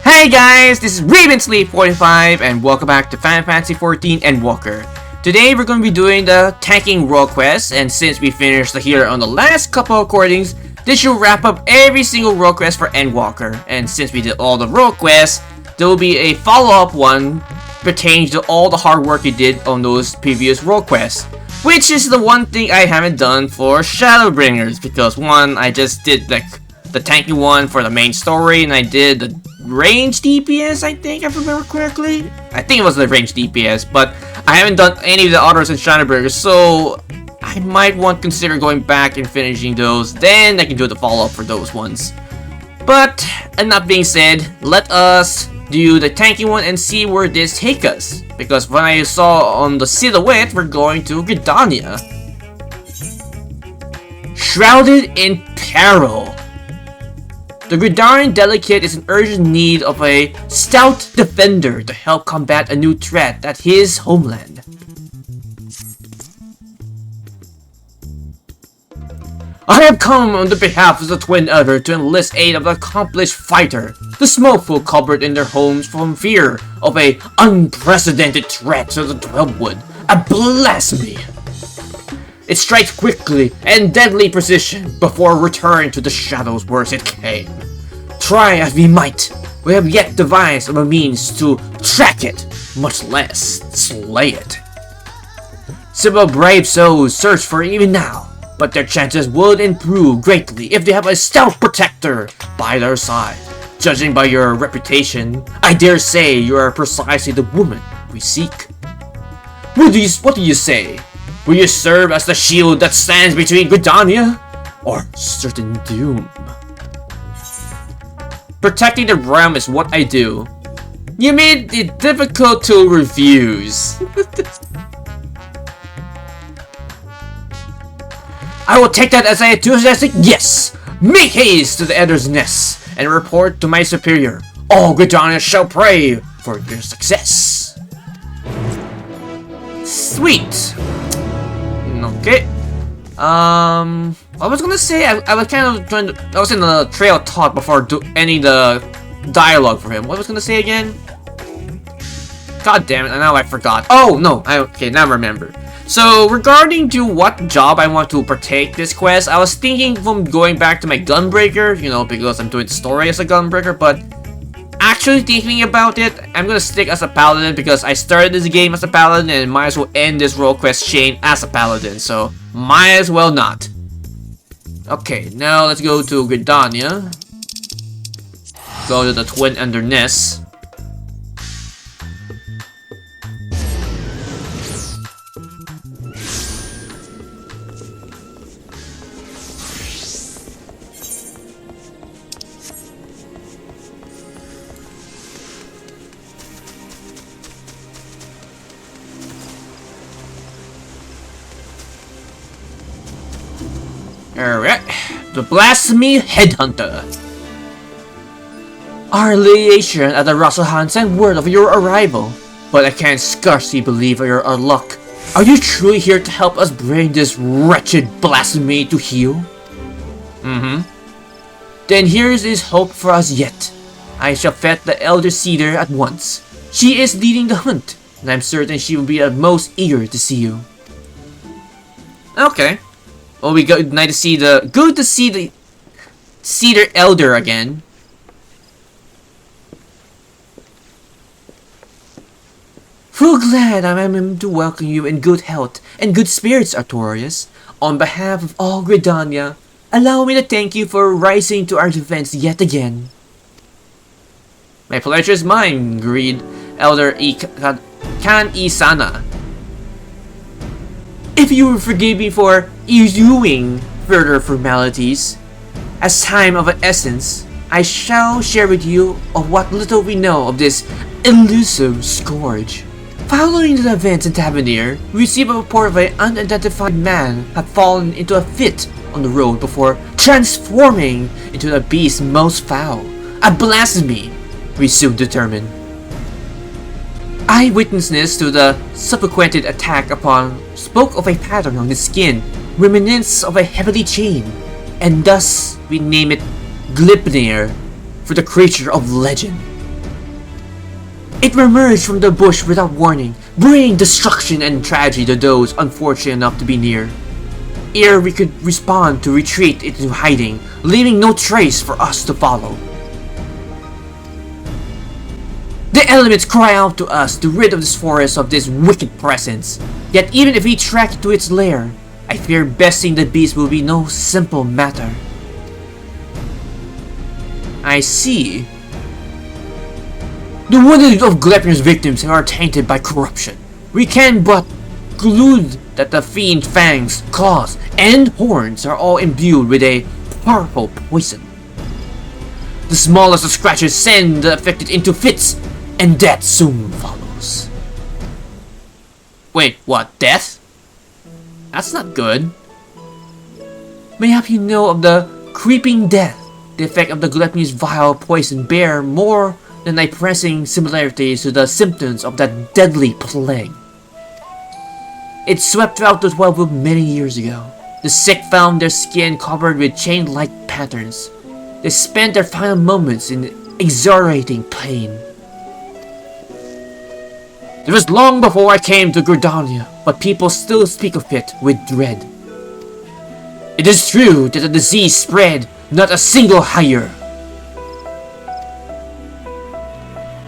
Hey guys, this is Sleep45 and welcome back to Final Fantasy XIV Endwalker. Today we're going to be doing the tanking role quest, and since we finished the hero on the last couple of recordings, this should wrap up every single role quest for Endwalker. And since we did all the role quests, there will be a follow-up one pertaining to all the hard work you did on those previous role quests. Which is the one thing I haven't done for Shadowbringers, because one, I just did like the tanky one for the main story, and I did the range DPS, I think, if I remember correctly. I think it was the range DPS, but I haven't done any of the others in Shadowbringers, so I might want to consider going back and finishing those. Then I can do the follow-up for those ones. But, enough being said, let us do the tanky one and see where this takes us. Because when I saw on the silhouette, we're going to Gleipnir. Shrouded in Peril. The Gleipnir delegate is in urgent need of a stout defender to help combat a new threat at his homeland. I have come on the behalf of the Twin Elder to enlist aid of the accomplished fighter, the smokeful cupboard in their homes from fear of a unprecedented threat to the Dwellwood, a blasphemy. It strikes quickly and deadly precision before returning to the shadows whence it came. Try as we might, we have yet devised a means to track it, much less slay it. Several brave souls search for it even now, but their chances would improve greatly if they have a stout protector by their side. Judging by your reputation, I dare say you are precisely the woman we seek. What do you say? Will you serve as the shield that stands between Gleipnir or certain doom? Protecting the realm is what I do. You made it difficult to refuse. I will take that as an enthusiastic yes. Make haste to the Elder's nest and report to my superior. All Gleipnir shall pray for your success. Sweet. Okay. I was gonna say I was kind of trying to. I was in the trail of thought before ending the dialogue for him. What was I gonna say again? God damn it! Now I forgot. Oh no! Okay, now I remember. So regarding to what job I want to partake this quest, I was thinking from going back to my gunbreaker. You know, because I'm doing the story as a gunbreaker, but. Actually thinking about it, I'm gonna stick as a paladin because I started this game as a paladin and might as well end this role quest chain as a paladin, so might as well not. Okay, now let's go to Gleipnir. Go to the Twin Elder nest. Alright, the Blasphemy Headhunter. Our liaison at the Russellhan sent word of your arrival, but I can scarcely believe your luck. Are you truly here to help us bring this wretched blasphemy to heel? Then here's his hope for us yet. I shall fetch the Elder Seedseer at once. She is leading the hunt, and I'm certain she will be the most eager to see you. Okay. Well, good to see the Cedar Elder again. Full glad I am to welcome you in good health and good spirits, Artorias. On behalf of all Gleipnir, allow me to thank you for rising to our defense yet again. My pleasure is mine, agreed Elder Senna. If you will forgive me for issuing further formalities, as time of an essence, I shall share with you of what little we know of this elusive scourge. Following the events in Gleipnir, we received a report of an unidentified man had fallen into a fit on the road before transforming into the beast most foul, a blasphemy, we soon determined. Eyewitnesses to the subsequent attack upon spoke of a pattern on his skin reminiscent of a heavily chain, and thus we name it Gleipnir for the creature of legend. It emerged from the bush without warning, bringing destruction and tragedy to those unfortunate enough to be near. Ere we could respond to retreat into hiding, leaving no trace for us to follow. The elements cry out to us to rid of this forest of this wicked presence. Yet even if we track it to its lair, I fear besting the beast will be no simple matter. I see. The wounded of Gleipnir's victims are tainted by corruption. We can but conclude that the fiend's fangs, claws, and horns are all imbued with a powerful poison. The smallest of scratches send the affected into fits, and death soon follows. Wait, what? Death? That's not good. Mayhap you know of the creeping death. The effect of the Gleipnir's vile poison bear more than a pressing similarities to the symptoms of that deadly plague. It swept throughout the 12 Wood many years ago. The sick found their skin covered with chain-like patterns. They spent their final moments in exhilarating pain. It was long before I came to Gridania, but people still speak of it with dread. It is true that the disease spread not a single higher.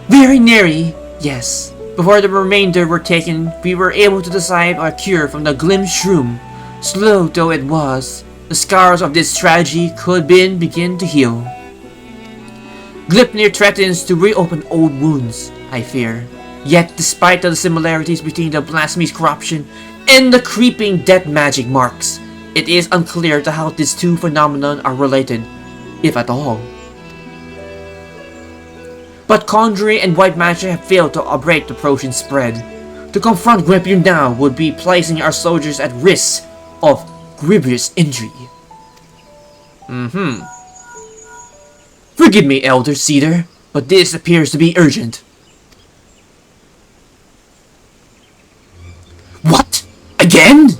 Very nary, yes. Before the remainder were taken, we were able to decide our cure from the Glim Shroom. Slow though it was, the scars of this tragedy could begin to heal. Gleipnir threatens to reopen old wounds, I fear. Yet, despite the similarities between the blasphemy's corruption and the creeping death magic marks, it is unclear to how these two phenomena are related, if at all. But conjuring and white magic have failed to break the poison spread. To confront Gleipnir now would be placing our soldiers at risk of grievous injury. Forgive me, Elder Seedseer, but this appears to be urgent. What? Again?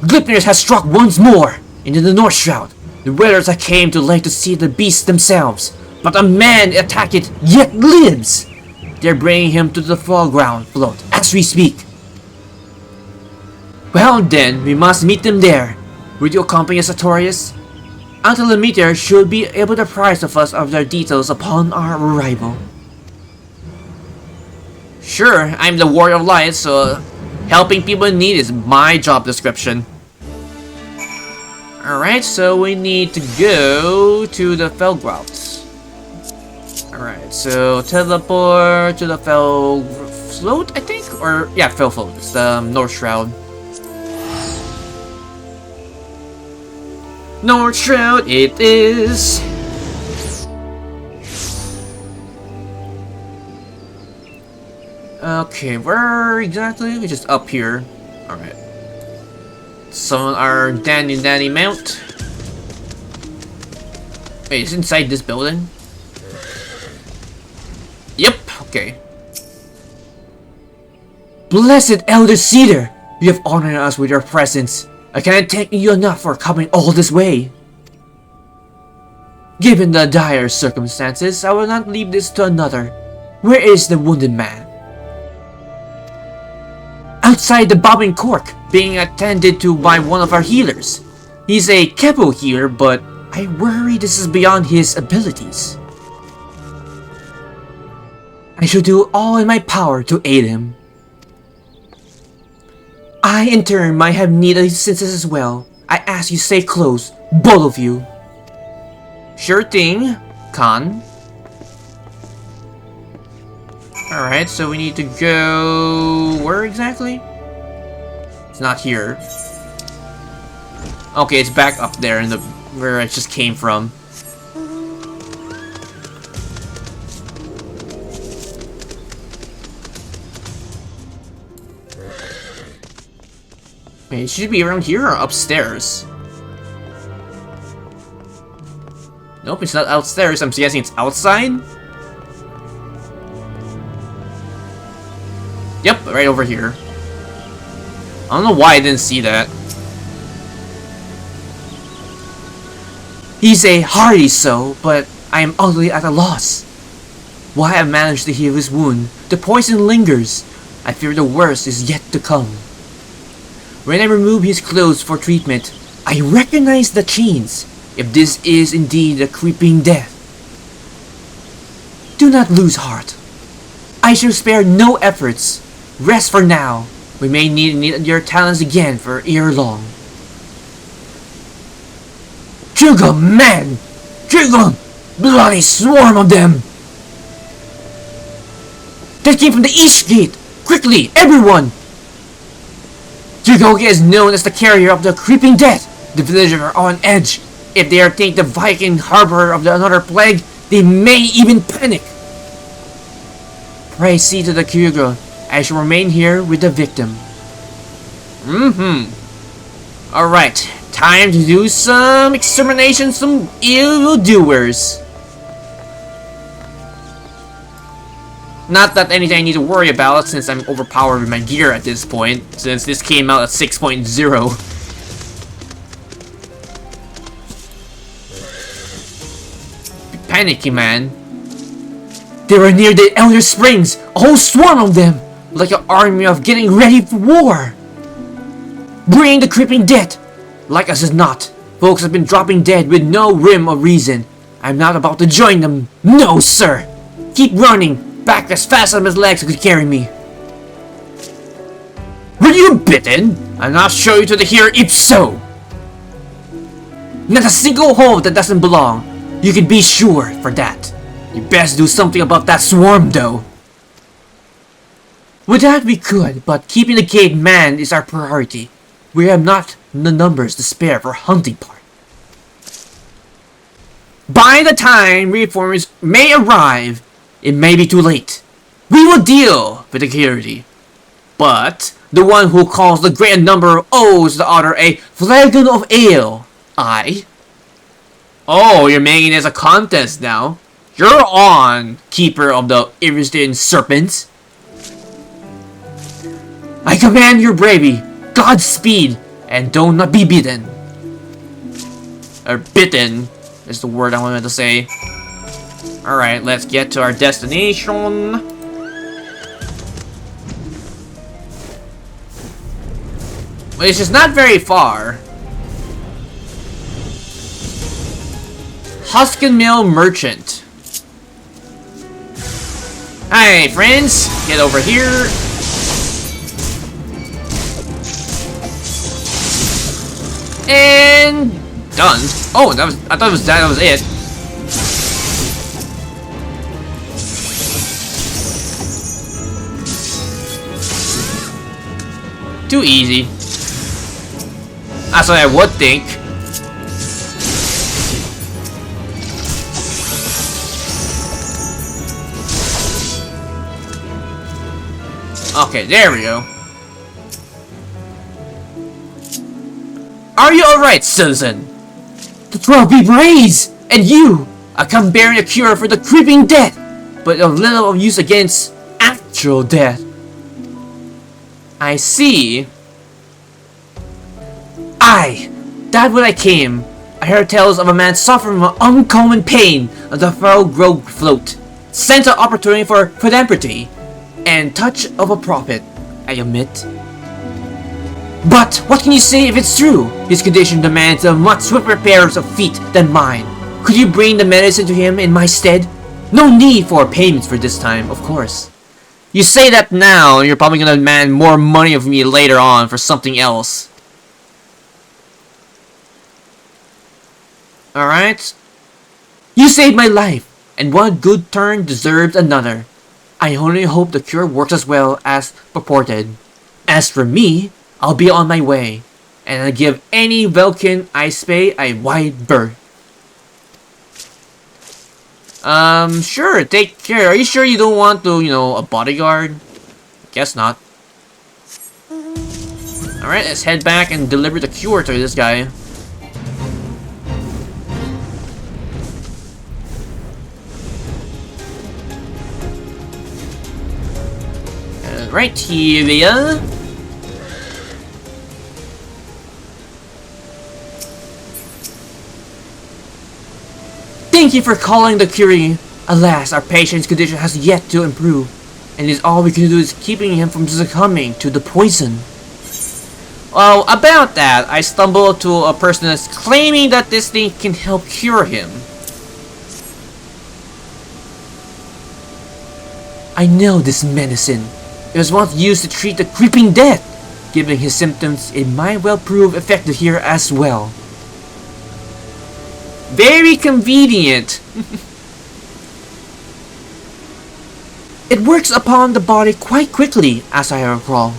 Gleipnir has struck once more into the North Shroud. The whalers that came too late to see the beast themselves, but a man attacked it yet lives. They're bringing him to the Fallgourd Float as we speak. Well then, we must meet them there. Would you accompany us, Artorias? Aethelmaer should be able to apprise of us of their details upon our arrival. Sure, I'm the Warrior of Light, so helping people in need is my job description. Alright, so we need to go to the Fallgourd. Alright, so teleport to the Fallgourd Float, I think? Or, yeah, Fallgourd Float. It's the North Shroud. North Shroud it is! Okay, where exactly? We're just up here. Alright. Summon our dandy mount. Wait, it's inside this building? Yep, okay. Blessed Elder Seedseer! You have honored us with your presence. I cannot thank you enough for coming all this way. Given the dire circumstances, I will not leave this to another. Where is the wounded man? Outside the bobbing cork, being attended to by one of our healers. He's a capo healer, but I worry this is beyond his abilities. I shall do all in my power to aid him. I, in turn, might have need assistance as well. I ask you stay close, both of you. Sure thing, Khan. Alright, so we need to go... where exactly? It's not here. Okay, it's back up there in the... where it just came from. Wait, it should be around here or upstairs? Nope, it's not outstairs. I'm guessing it's outside? Yep, right over here. I don't know why I didn't see that. He's a hardy soul, but I am utterly at a loss. While I managed to heal his wound, the poison lingers. I fear the worst is yet to come. When I remove his clothes for treatment, I recognize the chains. If this is indeed a creeping death. Do not lose heart. I shall spare no efforts. Rest for now. We may need your talents again for ere long. Trigger, man! Trigger! Bloody swarm of them! That came from the east gate! Quickly, everyone! Trigger is known as the carrier of the creeping death. The villagers are on edge. If they are think the Viking harbor of another plague, they may even panic. Pray see to the Kyugo. I shall remain here with the victim. Alright, time to do some extermination, some evildoers. Not that anything I need to worry about since I'm overpowered with my gear at this point, since this came out at 6.0. Panicky, man. They were near the Elder Springs, a whole swarm of them, like an army of getting ready for war. Bring the creeping death. Like us as not, folks have been dropping dead with no rhyme or reason. I'm not about to join them. No, sir. Keep running, back as fast as my legs could carry me. Were you bitten? I'm not sure you to the here if so. Not a single hole that doesn't belong. You can be sure for that. You best do something about that swarm, though. With that we could, but keeping the gate manned is our priority. We have not the numbers to spare for hunting part. By the time reformers may arrive, it may be too late. We will deal with the security. But the one who calls the great number owes the other a flagon of ale. Oh, you're making this a contest now. You're on, keeper of the Iristian serpents. I command your bravery, Godspeed, and do not be beaten. Or bitten is the word I wanted to say. Alright, let's get to our destination. Which is not very far. Huskin Mill Merchant. Hi, friends. Get over here. And done. Oh, I thought that was it. Too easy. That's what I would think. Okay, there we go. Are you alright, citizen? The 12 be raised! And you! I come bearing a cure for the creeping death, but of little use against actual death. I see. Aye, that when I came, I heard tales of a man suffering from uncommon pain on the Fallgourd Float. Sent an opportunity for contemplate and touch of a prophet, I admit. But what can you say if it's true? His condition demands a much swifter pairs of feet than mine. Could you bring the medicine to him in my stead? No need for payments for this time, of course. You say that now, and you're probably gonna demand more money of me later on for something else. Alright. You saved my life, and one good turn deserves another. I only hope the cure works as well as purported. As for me, I'll be on my way, and I'll give any Velkin I spay a wide berth. Sure, take care. Are you sure you don't want to, a bodyguard? Guess not. Alright, let's head back and deliver the cure to this guy. Right here we are. Thank you for calling the Curie. Alas, our patient's condition has yet to improve, and is all we can do is keeping him from succumbing to the poison. Well, about that, I stumbled to a person that's claiming that this thing can help cure him. I know this medicine. It was once used to treat the creeping death. Given his symptoms, it might well prove effective here as well. Very convenient. It works upon the body quite quickly, as I recall.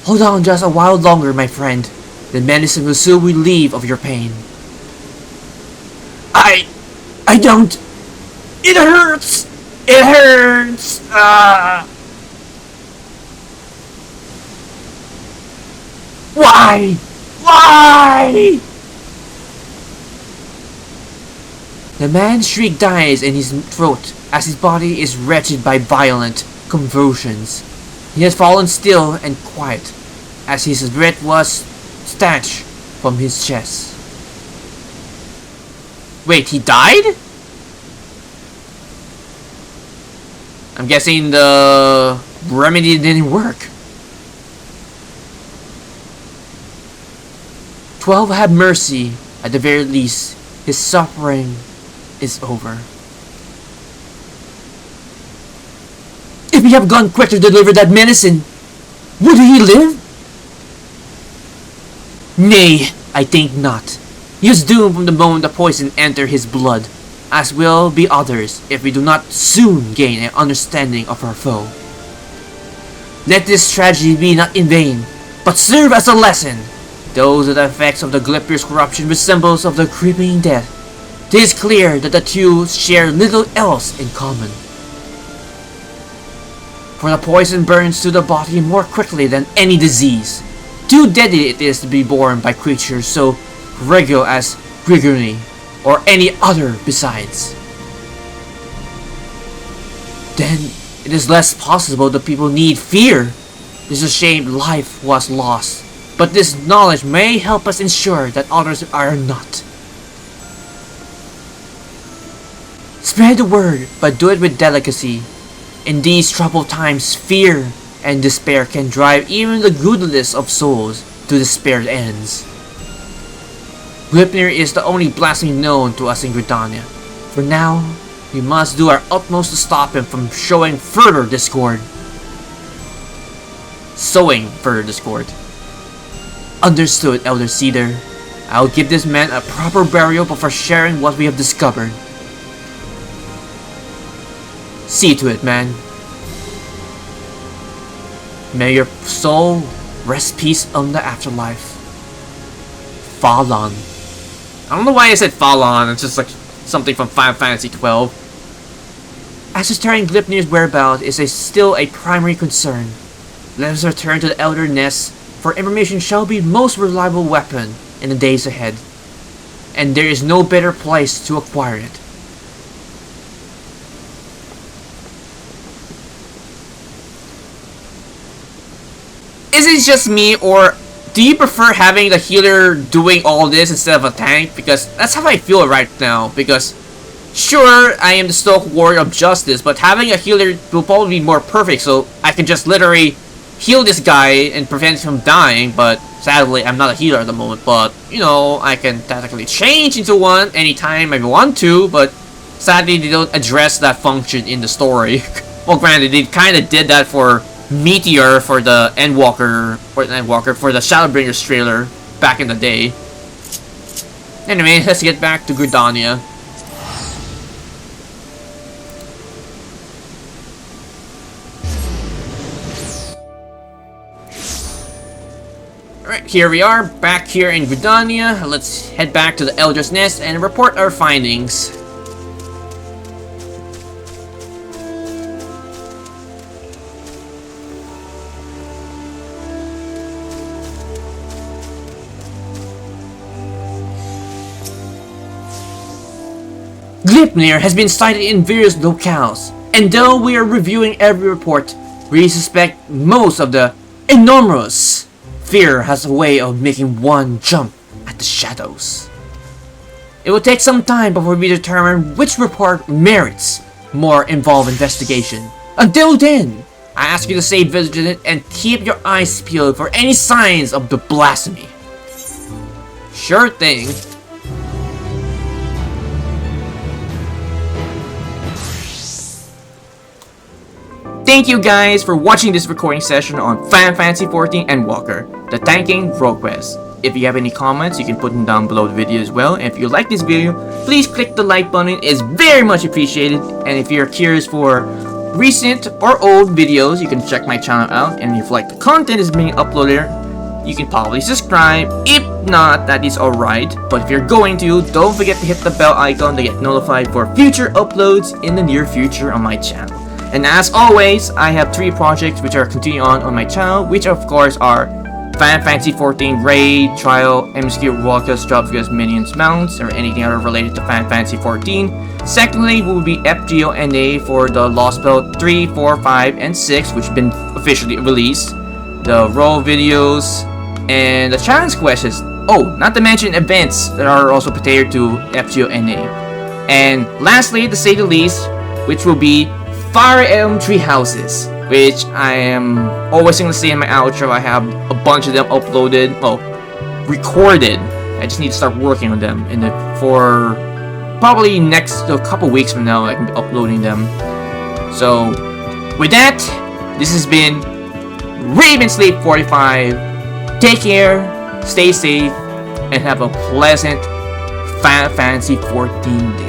Hold on just a while longer, my friend. The medicine will soon relieve of your pain. I don't. It hurts. It hurts. Why? Why? The man's shriek dies in his throat as his body is wrenched by violent convulsions. He has fallen still and quiet as his breath was snatched from his chest. Wait, he died? I'm guessing the remedy didn't work. 12 have mercy. At the very least, his suffering is over. If we have gone quick to deliver that medicine, would he live? Nay, I think not. He is doomed from the moment the poison entered his blood, as will be others if we do not soon gain an understanding of our foe. Let this tragedy be not in vain, but serve as a lesson. Those are the effects of the Gleipnir's corruption resembles of the creeping death. It is clear that the two share little else in common. For the poison burns through the body more quickly than any disease. Too deadly it is to be borne by creatures so regular as Gleipnir, or any other besides. Then it is less possible that people need fear. It is a shame life was lost, but this knowledge may help us ensure that others are not. Spread the word, but do it with delicacy. In these troubled times, fear and despair can drive even the goodliest of souls to despaired ends. Gleipnir is the only blasphemy known to us in Gridania. For now, we must do our utmost to stop him from sowing further discord. Understood, Elder Seedseer. I'll give this man a proper burial before sharing what we have discovered. See to it, man. May your soul rest peace on the afterlife. Falon. I don't know why I said Falon, it's just like something from Final Fantasy XII. Ascertaining Gleipnir's whereabouts is still a primary concern. Let us return to the Elder Nest, for information shall be most reliable weapon in the days ahead. And there is no better place to acquire it. Is it just me, or do you prefer having the healer doing all this instead of a tank? Because that's how I feel right now. Because sure, I am the Stoke Warrior of Justice, but having a healer will probably be more perfect, so I can just literally heal this guy and prevent him from dying. But sadly, I'm not a healer at the moment. But you know, I can technically change into one anytime I want to. But sadly, they don't address that function in the story. Well, granted, they kind of did that for Meteor for the Endwalker, for the Shadowbringers trailer back in the day. Anyway, let's get back to Gridania. Alright, here we are, back here in Gridania. Let's head back to the Elder's Nest and report our findings. Gleipnir has been sighted in various locales, and though we are reviewing every report, we suspect most of the enormous fear has a way of making one jump at the shadows. It will take some time before we determine which report merits more involved investigation. Until then, I ask you to stay vigilant and keep your eyes peeled for any signs of the blasphemy. Sure thing. Thank you guys for watching this recording session on Final Fantasy XIV Endwalker, the tanking role quest. If you have any comments, you can put them down below the video as well. And if you like this video, please click the like button. It's very much appreciated. And if you're curious for recent or old videos, you can check my channel out. And if like the content is being uploaded, you can probably subscribe. If not, that is alright. But if you're going to, don't forget to hit the bell icon to get notified for future uploads in the near future on my channel. And as always, I have 3 projects which are continuing on my channel, which of course are Final Fantasy XIV Raid, Trial, MSQ, Walkers, Jobs, Minions, Mounts, or anything other related to Final Fantasy XIV. Secondly, will be FGO-NA for the Lost Belt 3, 4, 5, and 6, which have been officially released. The role videos, and the challenge quests. Oh, not to mention events that are also pertaining to FGO-NA. And lastly, to say the least, which will be Fire Emblem Tree Houses, which I am always going to say in my outro. I have a bunch of them uploaded, well, recorded. I just need to start working on them for probably next couple weeks from now. I can be uploading them. So with that, this has been Raven Sleep 45. Take care, stay safe, and have a pleasant Final Fantasy 14 day.